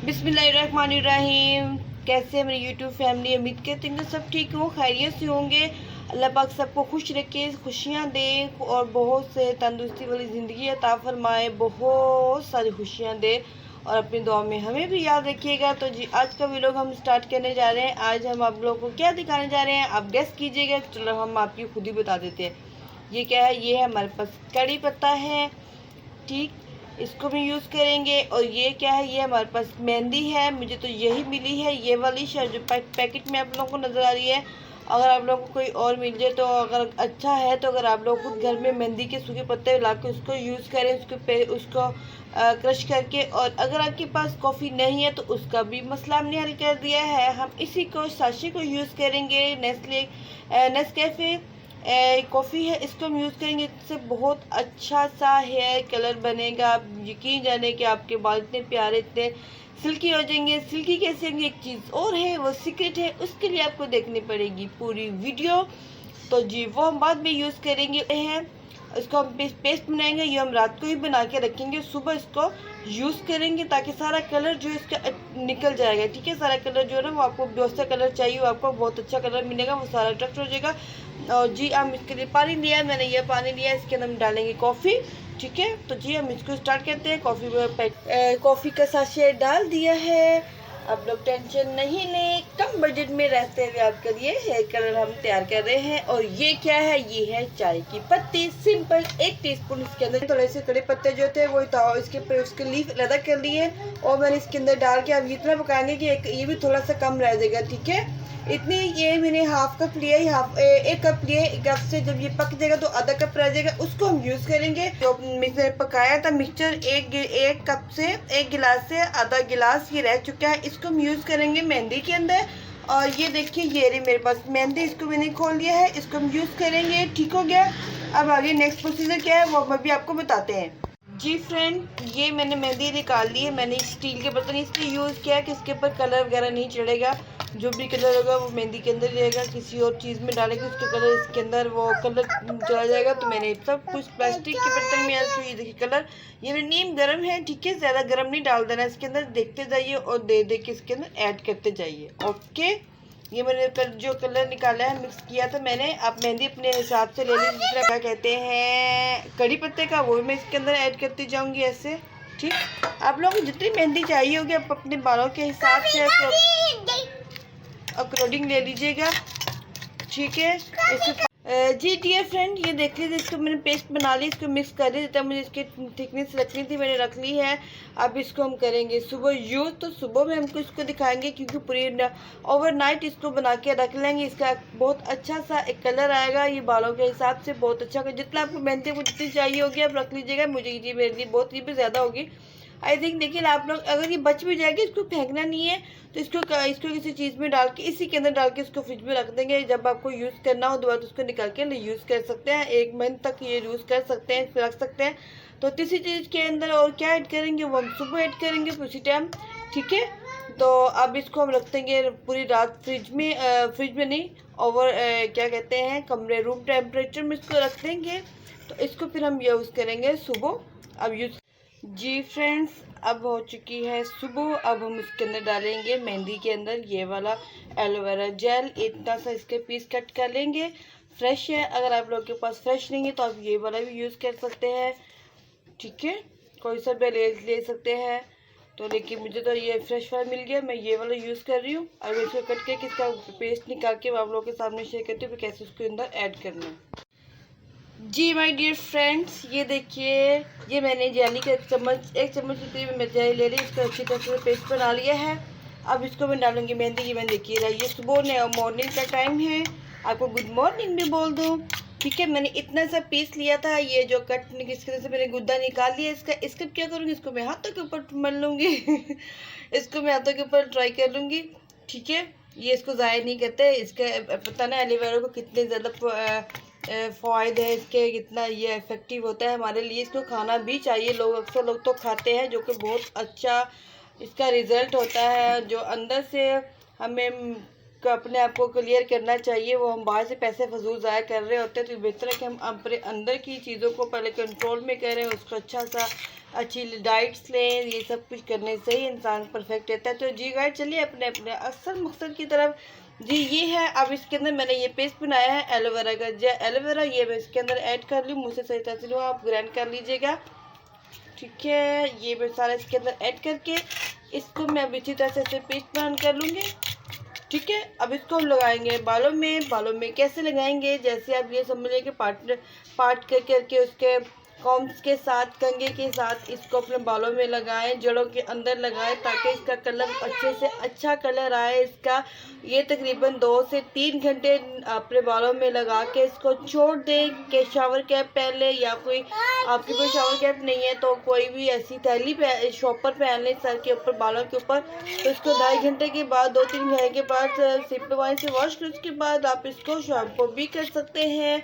बिस्मिल्लाहिर्रहमानिर्रहीम। कैसे है मेरी यूट्यूब फैमिली? उम्मीद करती हूँ सब ठीक हो, खैरियत से होंगे। अल्लाह पाक सबको खुश रखे, खुशियाँ दे और बहुत से तंदुरुस्ती वाली ज़िंदगी अता फरमाए, बहुत सारी खुशियाँ दे और अपनी दुआ में हमें भी याद रखिएगा। तो जी आज का व्लॉग हम स्टार्ट करने जा रहे हैं। आज हम आप लोगों को क्या दिखाने जा रहे हैं आप गेस कीजिएगा। चलो हम आपको खुद ही बता देते हैं। ये क्या है? ये है हमारे पास कड़ी पत्ता है, ठीक, इसको भी यूज़ करेंगे। और ये क्या है? ये हमारे पास मेहंदी है, मुझे तो यही मिली है, ये वाली शायद जो पैकेट में आप लोगों को नज़र आ रही है। अगर आप लोगों को कोई और मिल जाए तो अगर अच्छा है तो अगर आप लोग खुद घर में मेहंदी के सूखे पत्ते ला के उसको यूज़ करें, उसको क्रश करके। और अगर आपके पास कॉफ़ी नहीं है तो उसका भी मसला हमने हल कर दिया है। हम इसी को साशे को यूज़ करेंगे, नेस्कैफ़े कॉफ़ी है, इसको हम यूज़ करेंगे। इससे बहुत अच्छा सा हेयर कलर बनेगा। आप यकीन जाने कि आपके बाल इतने प्यारे, इतने सिल्की हो जाएंगे। सिल्की कैसे होंगे एक चीज़ और है, वो सीक्रेट है, उसके लिए आपको देखनी पड़ेगी पूरी वीडियो। तो जी वो हम बाद में यूज़ करेंगे हैं। इसको हम पेस्ट बनाएंगे, ये हम रात को ही बना के रखेंगे, सुबह इसको यूज़ करेंगे ताकि सारा कलर जो है इसका निकल जाएगा। ठीक है, सारा कलर जो है ना वो आपको जो सा कलर चाहिए वो आपको बहुत अच्छा कलर मिलेगा, वो सारा अट्रैक्ट हो जाएगा। और जी हम इसके लिए पानी लिया है, मैंने ये पानी लिया है, इसके अंदर हम डालेंगे कॉफ़ी। ठीक है, तो जी हम इसको स्टार्ट करते हैं। कॉफ़ी का साशे डाल दिया है। आप लोग टेंशन नहीं लें, कम बजट में रहते हुए आपके लिए हेयर कलर हम तैयार कर रहे हैं। और ये क्या है? ये है चाय की पत्ती, सिंपल 1 टीस्पून। इसके अंदर थोड़े से कड़े पत्ते जो थे वो इसके लीफ अलग कर लिए और मैंने इसके अंदर डाल के अब इतना पकाएंगे कि ये भी थोड़ा सा कम रह जाएगा। ठीक है, इतनी ये मैंने हाफ कप लिया है, 1 कप लिए। 1 कप से जब ये पक जाएगा तो आधा कप रह जाएगा, उसको हम यूज़ करेंगे। जो मिक्सर पकाया था मिक्सचर, एक कप से 1 गिलास से आधा गिलास ये रह चुका है, इसको हम यूज़ करेंगे मेहंदी के अंदर। और ये देखिए ये रही मेरे पास मेहंदी, इसको मैंने खोल लिया है, इसको हम यूज़ करेंगे। ठीक हो गया। अब आगे नेक्स्ट प्रोसीजर क्या है वो हम अभी आपको बताते हैं। जी फ्रेंड, ये मैंने मेहंदी निकाल ली है। मैंने स्टील के बर्तन इसलिए यूज़ किया है कि इसके ऊपर कलर वगैरह नहीं चढ़ेगा। जो भी कलर होगा वो मेहंदी के अंदर रहेगा, किसी और चीज़ में डालेंगे उसके कलर इसके अंदर वो कलर चला जाएगा। तो मैंने सब कुछ प्लास्टिक के बर्तन में ऐसे, ये देखिए कलर, ये मेरा नीम गर्म है। ठीक है, ज़्यादा गर्म नहीं डाल देना इसके अंदर, देखते जाइए और दे के इसके अंदर ऐड करते जाइए। ओके, ये मैंने जो कलर निकाला है मिक्स किया था मैंने। आप मेहंदी अपने हिसाब से ले लीजिए, जितना क्या कहते हैं कड़ी पत्ते का, वो भी मैं इसके अंदर ऐड करती जाऊंगी ऐसे। ठीक, आप लोगों को जितनी मेहंदी चाहिए होगी आप अपने बालों के हिसाब से अकॉर्डिंग ले लीजिएगा। ठीक है, इससे जी डियर फ्रेंड, ये देख लीजिए, इसको मैंने पेस्ट बना ली, इसको मिक्स कर दी। जितना मुझे इसकी थिकनेस रखनी थी मैंने रख ली है। अब इसको हम करेंगे सुबह यूज़, तो सुबह में हमको इसको दिखाएंगे क्योंकि पूरी ओवरनाइट इसको बना के रख लेंगे। इसका बहुत अच्छा सा एक कलर आएगा, ये बालों के हिसाब से बहुत अच्छा। जितना आपको मेहंदी को जितनी चाहिए होगी आप रख लीजिएगा। मुझे ये मेरे लिए बहुत, ये भी ज़्यादा होगी आई थिंक। लेकिन आप लोग अगर ये बच भी जाएगी, इसको फेंकना नहीं है, तो इसको किसी चीज़ में डाल के, इसी के अंदर डाल के इसको फ्रिज में रख देंगे। जब आपको यूज़ करना हो दोबारा तो उसको निकाल के यूज़ कर सकते हैं। 1 महीने तक ये यूज़ कर सकते हैं, इसको रख सकते हैं। तो तीसरी चीज़ के अंदर और क्या ऐड करेंगे वो हम सुबह ऐड करेंगे उसी टाइम। ठीक है, तो अब इसको हम रख देंगे पूरी रात फ्रिज में नहीं, ओवर क्या कहते हैं कमरे रूम टेम्परेचर में इसको रख देंगे। तो इसको फिर हम यूज़ करेंगे सुबह। अब यूज़ जी फ्रेंड्स, अब हो चुकी है सुबह। अब हम इसके अंदर डालेंगे मेहंदी के अंदर ये वाला एलोवेरा जेल। इतना सा इसके पीस कट कर लेंगे। फ्रेश है, अगर आप लोगों के पास फ्रेश नहीं है तो आप ये वाला भी यूज़ कर सकते हैं। ठीक है, कोई सा भी ले सकते हैं। तो लेकिन मुझे तो ये फ्रेश वाला मिल गया, मैं ये वाला यूज़ कर रही हूँ। अब इसको कट करके इसका पेस्ट निकाल के आप लोगों के सामने शेयर करती हूँ कैसे उसके अंदर ऐड करना है। जी माय डियर फ्रेंड्स, ये देखिए, ये मैंने जेली का 1 चम्मच जितनी मैं जेली ले रही, इसका अच्छी तरह से पेस्ट बना लिया है। अब इसको मैं डालूंगी मेहंदी की। मैंने देखिए ये सुबह मॉर्निंग का टाइम है, आपको गुड मॉर्निंग भी बोल दूँ। ठीक है, मैंने इतना सा पीस लिया था, ये जो कट इसकी तरह से मैंने गुद्दा निकाल लिया। इसका क्या करूँगी, इसको मैं हाथों के ऊपर मल लूँगी इसको मैं हाथों के ऊपर ट्राई कर लूँगी। ठीक है, ये इसको ज़ाया नहीं करते, इसका पता ना एलोवेरा को कितने ज़्यादा फ़ायदे हैं इसके, कितना ये इफ़ेक्टिव होता है हमारे लिए। इसको खाना भी चाहिए, अक्सर लोग तो खाते हैं, जो कि बहुत अच्छा इसका रिज़ल्ट होता है। जो अंदर से हमें अपने आप को क्लियर करना चाहिए, वो हम बाहर से पैसे फजूल ज़ाया कर रहे होते हैं। तो बेहतर है कि हम अपने अंदर की चीज़ों को पहले कंट्रोल में करें, उसको अच्छा सा अच्छी डाइट्स लें, ये सब कुछ करने से ही इंसान परफेक्ट रहता है। तो जी गाइस चलिए अपने अपने असल मकसद की तरफ। जी ये है, अब इसके अंदर मैंने ये पेस्ट बनाया है एलोवेरा का। जो एलोवेरा ये मैं इसके अंदर ऐड कर लूँ, मुझसे सही तरह से लो, आप ग्राइंड कर लीजिएगा। ठीक है, ये मैं सारा इसके अंदर ऐड करके इसको मैं अब इसी तरह से ऐसे पेस्ट बना कर लूँगी। ठीक है, अब इसको हम लगाएंगे बालों में। बालों में कैसे लगाएंगे, जैसे आप ये समझ लें कि पार्ट करके उसके कॉम्स के साथ, कंघे के साथ इसको अपने बालों में लगाएं, जड़ों के अंदर लगाएं, ताकि इसका कलर अच्छे से अच्छा कलर आए इसका। ये तकरीबन 2 से 3 घंटे अपने बालों में लगा के इसको छोड़ दें कि शावर कैप पहन लें, या कोई आपके कोई शावर कैप नहीं है तो कोई भी ऐसी थैली शॉपर पहन लें सर के ऊपर, बालों के ऊपर। तो इसको 2.5 घंटे के बाद, 2-3 घंटे के बाद सिंपल पानी से वॉश करें। उसके बाद आप इसको शैम्पू भी कर सकते हैं।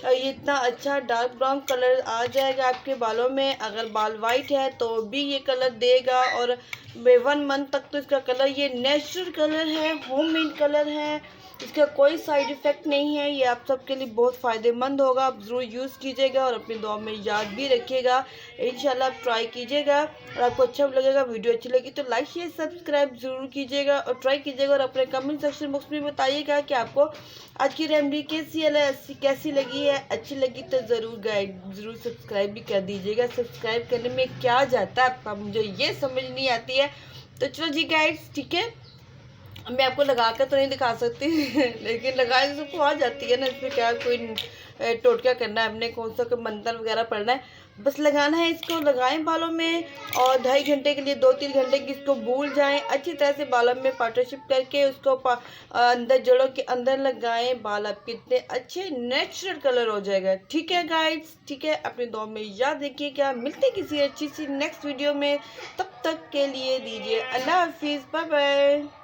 ये इतना अच्छा डार्क ब्राउन कलर आ जाएगा आपके बालों में। अगर बाल वाइट है तो भी ये कलर देगा, और 1 मंथ तक तो इसका कलर, ये नेचुरल कलर है, होममेड कलर है, इसका कोई साइड इफ़ेक्ट नहीं है। ये आप सबके लिए बहुत फ़ायदेमंद होगा, आप ज़रूर यूज़ कीजिएगा और अपनी दुआ में याद भी रखिएगा। इंशाल्लाह आप ट्राई कीजिएगा और आपको अच्छा लगेगा। वीडियो अच्छी लगी तो लाइक शेयर सब्सक्राइब ज़रूर कीजिएगा और ट्राई कीजिएगा, और अपने कमेंट सेक्शन बॉक्स में बताइएगा कि आपको आज की रेमेडी कैसी लगी है। अच्छी लगी तो ज़रूर सब्सक्राइब भी कर दीजिएगा। सब्सक्राइब करने में क्या जाता है आपका, मुझे ये समझ नहीं आती है। तो चलो जी गाइड्स, ठीक है, मैं आपको लगा कर तो नहीं दिखा सकती लेकिन लगाए तो सबको आ जाती है ना, इसमें क्या कोई टोटका करना है, हमने कौन सा कोई मंत्र वगैरह पढ़ना है, बस लगाना है। इसको लगाएं बालों में और 2.5 घंटे के लिए, 2-3 घंटे की इसको भूल जाएं। अच्छी तरह से बालों में पार्टनरशिप करके उसको अंदर जड़ों के अंदर लगाएं। बाल आपके इतने अच्छे नेचुरल कलर हो जाएगा। ठीक है गाइड्स, ठीक है, अपनी दुआ में याद रखिएगा। मिलते किसी अच्छी सी नेक्स्ट वीडियो में, तब तक के लिए दीजिए अल्लाह हाफिज़, बाय बाय।